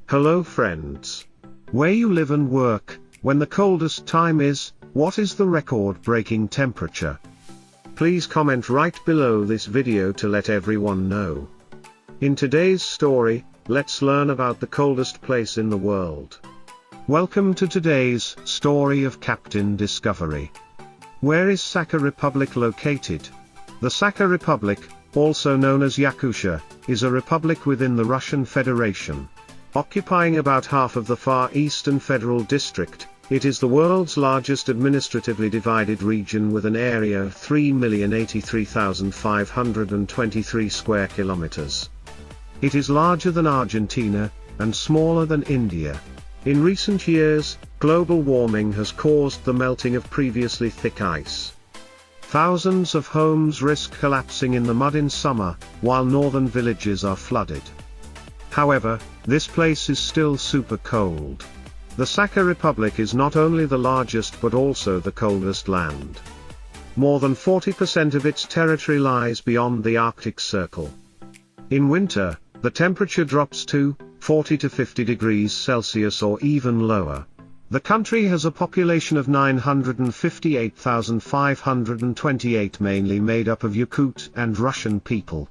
Hello friends. Where you live and work, when the coldest time is, what is the record-breaking temperature? Please comment right below this video to let everyone know. In today's story, let's learn about the coldest place in the world. Welcome to today's story of Captain Discovery. Where is Sakha Republic located? The Sakha Republic, also known as Yakutia, is a republic within the Russian Federation. Occupying about half of the Far Eastern Federal District, it is the world's largest administratively divided region with an area of 3,083,523 square kilometers. It is larger than Argentina, and smaller than India. In recent years, global warming has caused the melting of previously thick ice. Thousands of homes risk collapsing in the mud in summer, while northern villages are flooded. However, this place is still super cold. The Sakha Republic is not only the largest but also the coldest land. More than 40% of its territory lies beyond the Arctic Circle. In winter, the temperature drops to 40 to 50 degrees Celsius or even lower. The country has a population of 958,528, mainly made up of Yakut and Russian people.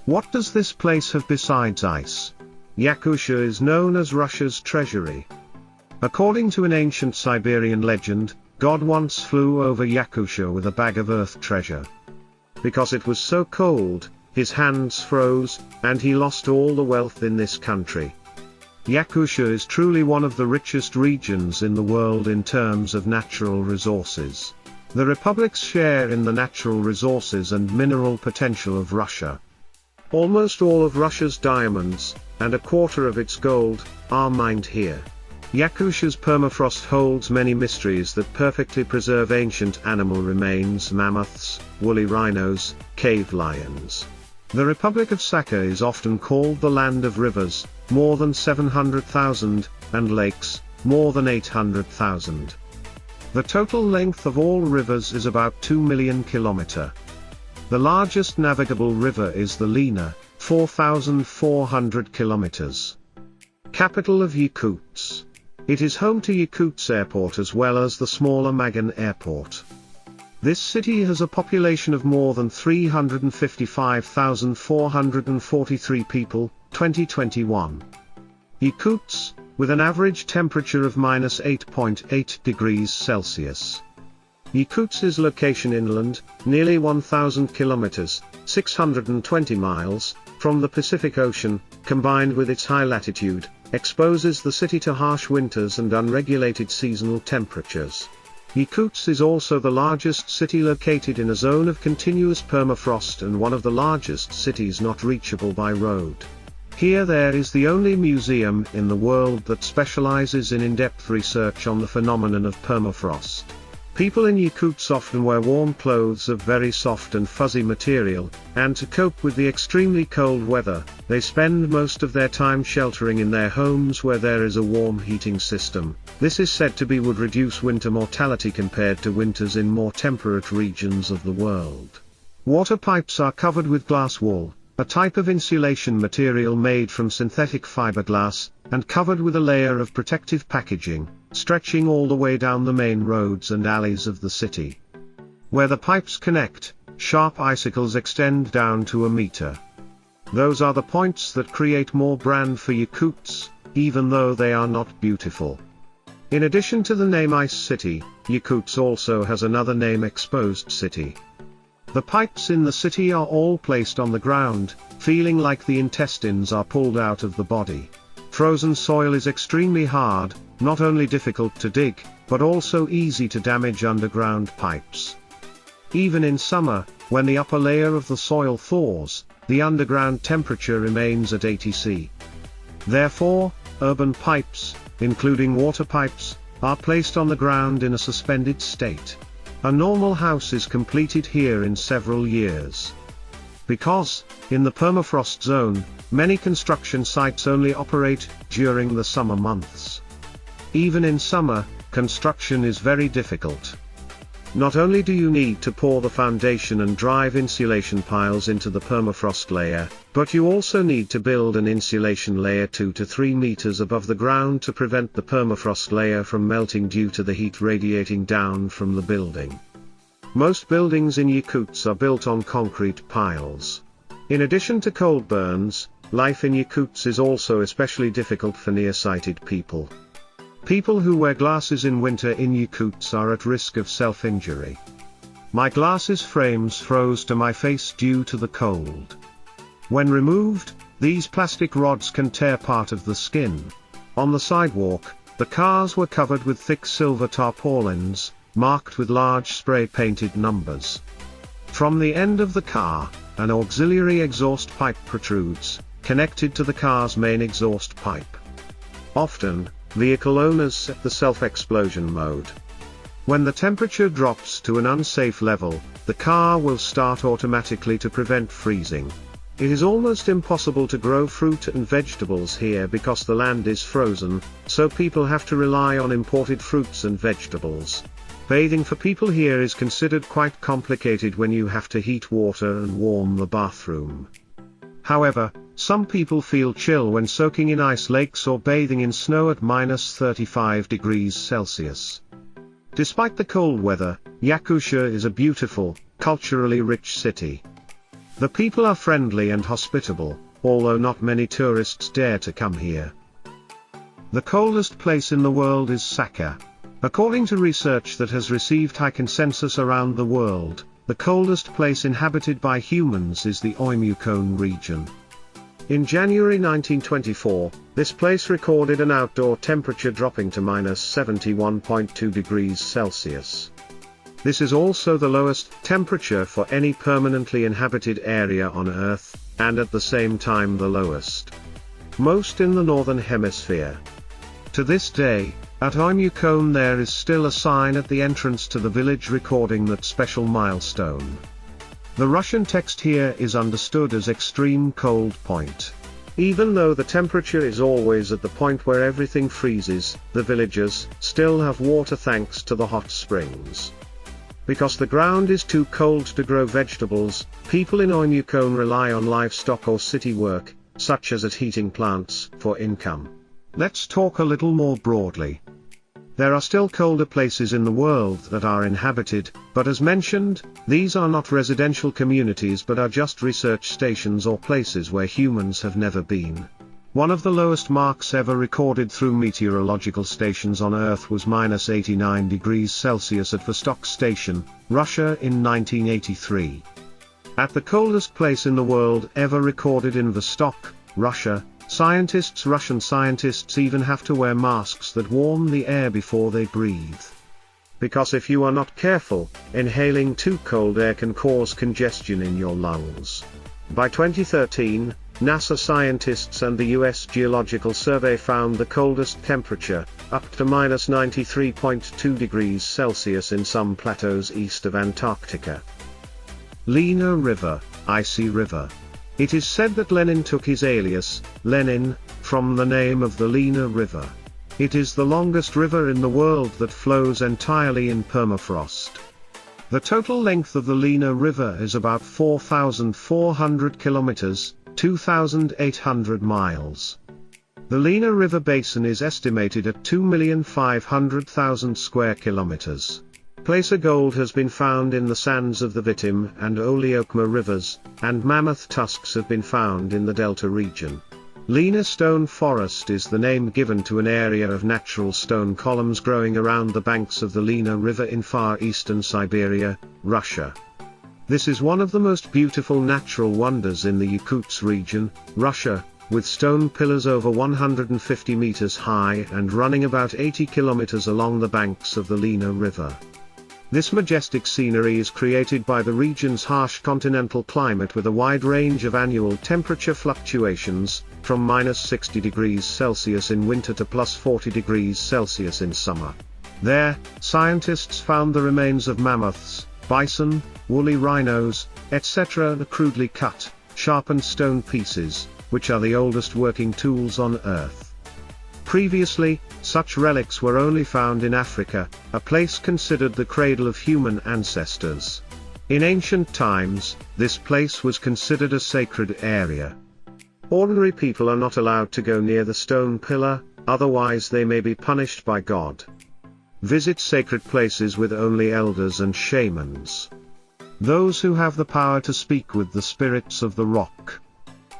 What does this place have besides ice? Yakutia is known as Russia's treasury. According to an ancient Siberian legend, God once flew over Yakutia with a bag of earth treasure. Because it was so cold, his hands froze, and he lost all the wealth in this country. Yakutia is truly one of the richest regions in the world in terms of natural resources. The republic's share in the natural resources and mineral potential of Russia. Almost all of Russia's diamonds, and a quarter of its gold, are mined here. Yakutia's permafrost holds many mysteries that perfectly preserve ancient animal remains, mammoths, woolly rhinos, cave lions. The Republic of Sakha is often called the land of rivers, more than 700,000, and lakes, more than 800,000. The total length of all rivers is about 2 million kilometers. The largest navigable river is the Lena, 4,400 kilometers. Capital of Yakutsk. It is home to Yakutsk Airport as well as the smaller Magan Airport. This city has a population of more than 355,443 people, 2021. Yakutsk, with an average temperature of -8.8 degrees Celsius. Yakutsk's location inland, nearly 1,000 kilometers, 620 miles, from the Pacific Ocean, combined with its high latitude, exposes the city to harsh winters and unregulated seasonal temperatures. Yakutsk is also the largest city located in a zone of continuous permafrost and one of the largest cities not reachable by road. Here there is the only museum in the world that specializes in in-depth research on the phenomenon of permafrost. People in Yakutsk often wear warm clothes of very soft and fuzzy material, and to cope with the extremely cold weather, they spend most of their time sheltering in their homes where there is a warm heating system. This is said to be would reduce winter mortality compared to winters in more temperate regions of the world. Water pipes are covered with glass wool, a type of insulation material made from synthetic fiberglass, and covered with a layer of protective packaging, stretching all the way down the main roads and alleys of the city. Where the pipes connect, sharp icicles extend down to a meter. Those are the points that create more brand for Yakutsk, even though they are not beautiful. In addition to the name Ice City, Yakutsk also has another name, Exposed City. The pipes in the city are all placed on the ground, feeling like the intestines are pulled out of the body. Frozen soil is extremely hard, not only difficult to dig, but also easy to damage underground pipes. Even in summer, when the upper layer of the soil thaws, the underground temperature remains at 80 C. Therefore, urban pipes, including water pipes, are placed on the ground in a suspended state. A normal house is completed here in several years. Because, in the permafrost zone, many construction sites only operate during the summer months. Even in summer, construction is very difficult. Not only do you need to pour the foundation and drive insulation piles into the permafrost layer, but you also need to build an insulation layer 2 to 3 meters above the ground to prevent the permafrost layer from melting due to the heat radiating down from the building. Most buildings in Yakutsk are built on concrete piles. In addition to cold burns, life in Yakutsk is also especially difficult for nearsighted people. People who wear glasses in winter in Yakutsk are at risk of self-injury. My glasses frames froze to my face due to the cold. When removed, these plastic rods can tear part of the skin. On the sidewalk, the cars were covered with thick silver tarpaulins, marked with large spray-painted numbers. From the end of the car, an auxiliary exhaust pipe protrudes, connected to the car's main exhaust pipe. Often, vehicle owners set the self-explosion mode. When the temperature drops to an unsafe level, the car will start automatically to prevent freezing. It is almost impossible to grow fruit and vegetables here because the land is frozen, so people have to rely on imported fruits and vegetables. Bathing for people here is considered quite complicated when you have to heat water and warm the bathroom. However, some people feel chill when soaking in ice lakes or bathing in snow at -35 degrees Celsius. Despite the cold weather, Yakutia is a beautiful, culturally rich city. The people are friendly and hospitable, although not many tourists dare to come here. The coldest place in the world is Sakha. According to research that has received high consensus around the world, the coldest place inhabited by humans is the Oymyakon region. In January 1924, this place recorded an outdoor temperature dropping to -71.2 degrees Celsius. This is also the lowest temperature for any permanently inhabited area on Earth, and at the same time the lowest. Most in the northern hemisphere. To this day, at Oymyakon there is still a sign at the entrance to the village recording that special milestone. The Russian text here is understood as extreme cold point. Even though the temperature is always at the point where everything freezes, the villagers still have water thanks to the hot springs. Because the ground is too cold to grow vegetables, people in Oymyakon rely on livestock or city work, such as at heating plants, for income. Let's talk a little more broadly. There are still colder places in the world that are inhabited, but as mentioned, these are not residential communities but are just research stations or places where humans have never been. One of the lowest marks ever recorded through meteorological stations on Earth was -89 degrees Celsius at Vostok Station, Russia in 1983. At the coldest place in the world ever recorded in Vostok, Russia, Russian scientists even have to wear masks that warm the air before they breathe. Because if you are not careful, inhaling too cold air can cause congestion in your lungs. By 2013, NASA scientists and the US Geological Survey found the coldest temperature, up to -93.2 degrees Celsius in some plateaus east of Antarctica. Lena River, Icy River. It is said that Lenin took his alias, Lenin, from the name of the Lena River. It is the longest river in the world that flows entirely in permafrost. The total length of the Lena River is about 4,400 kilometers, 2,800 miles. The Lena River basin is estimated at 2,500,000 square kilometers. Placer gold has been found in the sands of the Vitim and Olyokma rivers, and mammoth tusks have been found in the delta region. Lena stone forest is the name given to an area of natural stone columns growing around the banks of the Lena River in far eastern Siberia, Russia. This is one of the most beautiful natural wonders in the Yakutsk region, Russia, with stone pillars over 150 meters high and running about 80 kilometers along the banks of the Lena River. This majestic scenery is created by the region's harsh continental climate with a wide range of annual temperature fluctuations, from -60 degrees Celsius in winter to +40 degrees Celsius in summer. There, scientists found the remains of mammoths, bison, woolly rhinos, etc. and crudely cut, sharpened stone pieces, which are the oldest working tools on Earth. Previously, such relics were only found in Africa, a place considered the cradle of human ancestors. In ancient times, this place was considered a sacred area. Ordinary people are not allowed to go near the stone pillar, otherwise they may be punished by God. Visit sacred places with only elders and shamans. Those who have the power to speak with the spirits of the rock.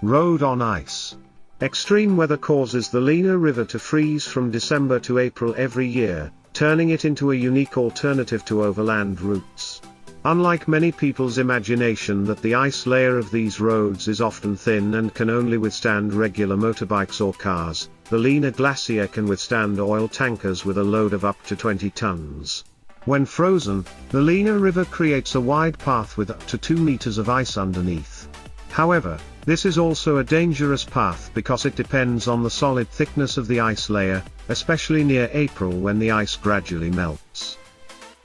Road on ice. Extreme weather causes the Lena River to freeze from December to April every year, turning it into a unique alternative to overland routes. Unlike many people's imagination that the ice layer of these roads is often thin and can only withstand regular motorbikes or cars, the Lena Glacier can withstand oil tankers with a load of up to 20 tons. When frozen, the Lena River creates a wide path with up to 2 meters of ice underneath. However, this is also a dangerous path because it depends on the solid thickness of the ice layer, especially near April when the ice gradually melts.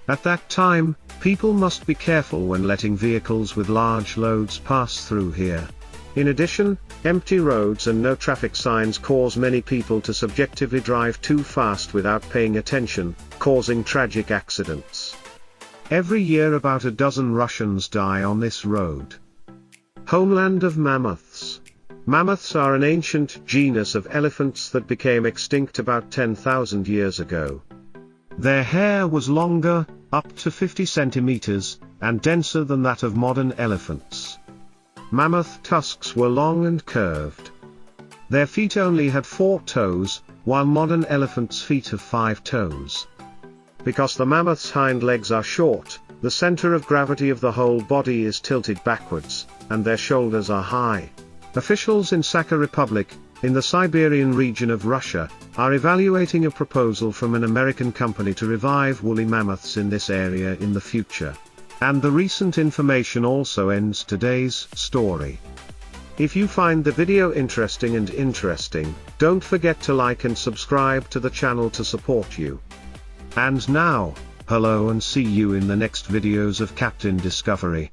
At that time, people must be careful when letting vehicles with large loads pass through here. In addition, empty roads and no traffic signs cause many people to subjectively drive too fast without paying attention, causing tragic accidents. Every year about a dozen Russians die on this road. Homeland of mammoths. Mammoths are an ancient genus of elephants that became extinct about 10,000 years ago. Their hair was longer, up to 50 centimeters, and denser than that of modern elephants. Mammoth tusks were long and curved. Their feet only had 4 toes, while modern elephants' feet have 5 toes. Because the mammoth's hind legs are short, the center of gravity of the whole body is tilted backwards, and their shoulders are high. Officials in Sakha Republic, in the Siberian region of Russia, are evaluating a proposal from an American company to revive woolly mammoths in this area in the future. And the recent information also ends today's story. If you find the video interesting, don't forget to like and subscribe to the channel to support you. And now, hello and see you in the next videos of Captain Discovery.